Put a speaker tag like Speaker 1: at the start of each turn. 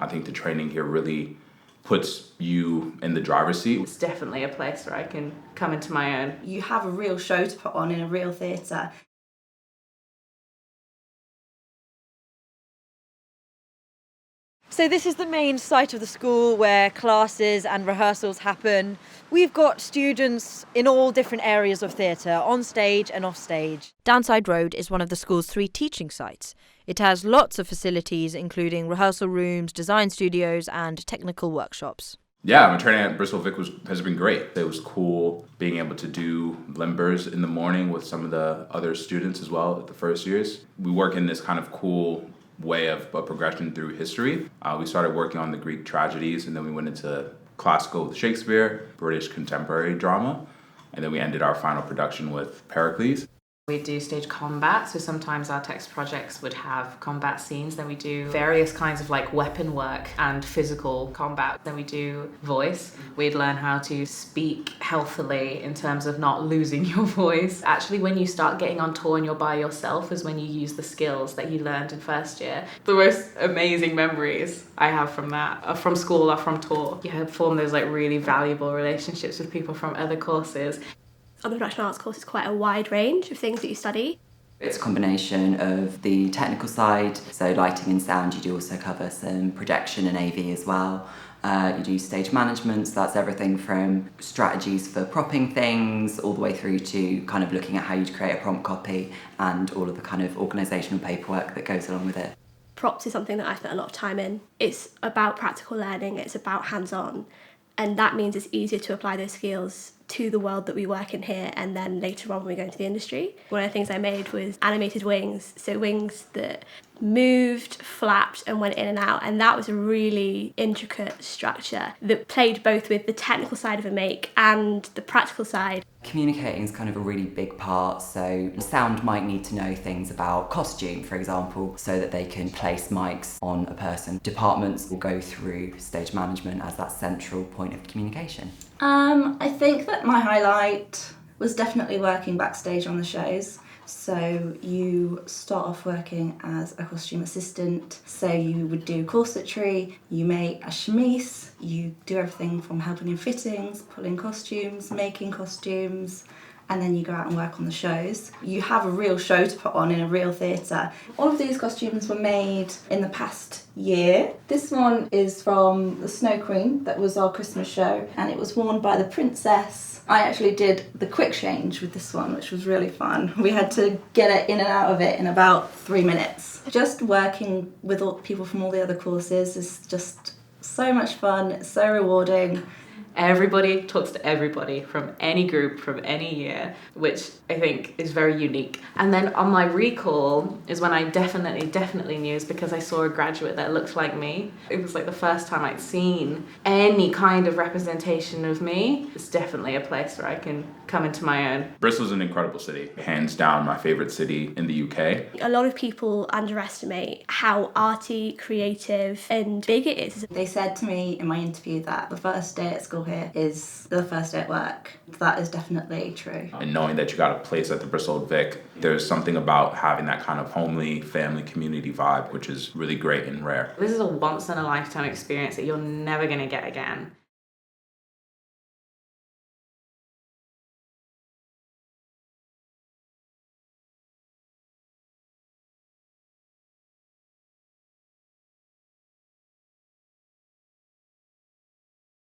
Speaker 1: I think the training here really puts you in the driver's seat.
Speaker 2: It's definitely a place where I can come into my own.
Speaker 3: You have a real show to put on in a real theatre.
Speaker 4: So this is the main site of the school where classes and rehearsals happen. We've got students in all different areas of theatre, on stage and off stage. Downside Road is one of the school's 3 teaching sites. It has lots of facilities, including rehearsal rooms, design studios and technical workshops.
Speaker 1: Yeah, my training at Bristol Vic has been great. It was cool being able to do limbers in the morning with some of the other students as well at the first years. We work in this kind of cool way of a progression through history. We started working on the Greek tragedies, and then we went into classical with Shakespeare, British contemporary drama, and then we ended our final production with Pericles.
Speaker 2: We do stage combat, so sometimes our text projects would have combat scenes. Then we do various kinds of like weapon work and physical combat. Then we do voice. We'd learn how to speak healthily in terms of not losing your voice. Actually, when you start getting on tour and you're by yourself is when you use the skills that you learned in first year. The most amazing memories I have from that are from school or from tour. You have formed those like really valuable relationships with people from other courses.
Speaker 5: On the production arts course, it's quite a wide range of things that you study.
Speaker 6: It's a combination of the technical side, so lighting and sound. You do also cover some projection and AV as well. You do stage management, so that's everything from strategies for propping things all the way through to kind of looking at how you'd create a prompt copy and all of the kind of organisational paperwork that goes along with it.
Speaker 5: Props is something that I spent a lot of time in. It's about practical learning, it's about hands-on, and that means it's easier to apply those skills to the world that we work in here and then later on when we go into the industry. One of the things I made was animated wings, so wings that moved, flapped and went in and out, and that was a really intricate structure that played both with the technical side of a make and the practical side.
Speaker 6: Communicating is kind of a really big part, so sound might need to know things about costume, for example, so that they can place mics on a person. Departments will go through stage management as that central point of communication.
Speaker 3: I think that my highlight was definitely working backstage on the shows. So you start off working as a costume assistant, so you would do corsetry, you make a chemise, you do everything from helping in fittings, pulling costumes, making costumes, and then you go out and work on the shows. You have a real show to put on in a real theatre. All of these costumes were made in the past year. This one is from the Snow Queen, that was our Christmas show, and it was worn by the princess. I actually did the quick change with this one, which was really fun. We had to get it in and out of it in about 3 minutes. Just working with all people from all the other courses is just so much fun, it's so rewarding.
Speaker 2: Everybody talks to everybody from any group, from any year, which I think is very unique. And then on my recall is when I definitely knew, is because I saw a graduate that looked like me. It was like the first time I'd seen any kind of representation of me. It's definitely a place where I can come into my own.
Speaker 1: Bristol's an incredible city. Hands down my favorite city in the UK.
Speaker 5: A lot of people underestimate how arty, creative and big it is.
Speaker 3: They said to me in my interview that the first day at school here is the first day at work. That is definitely true.
Speaker 1: And knowing that you got a place at the Bristol Vic, there's something about having that kind of homely family community vibe, which is really great and rare.
Speaker 2: This is a once in a lifetime experience that you're never going to get again.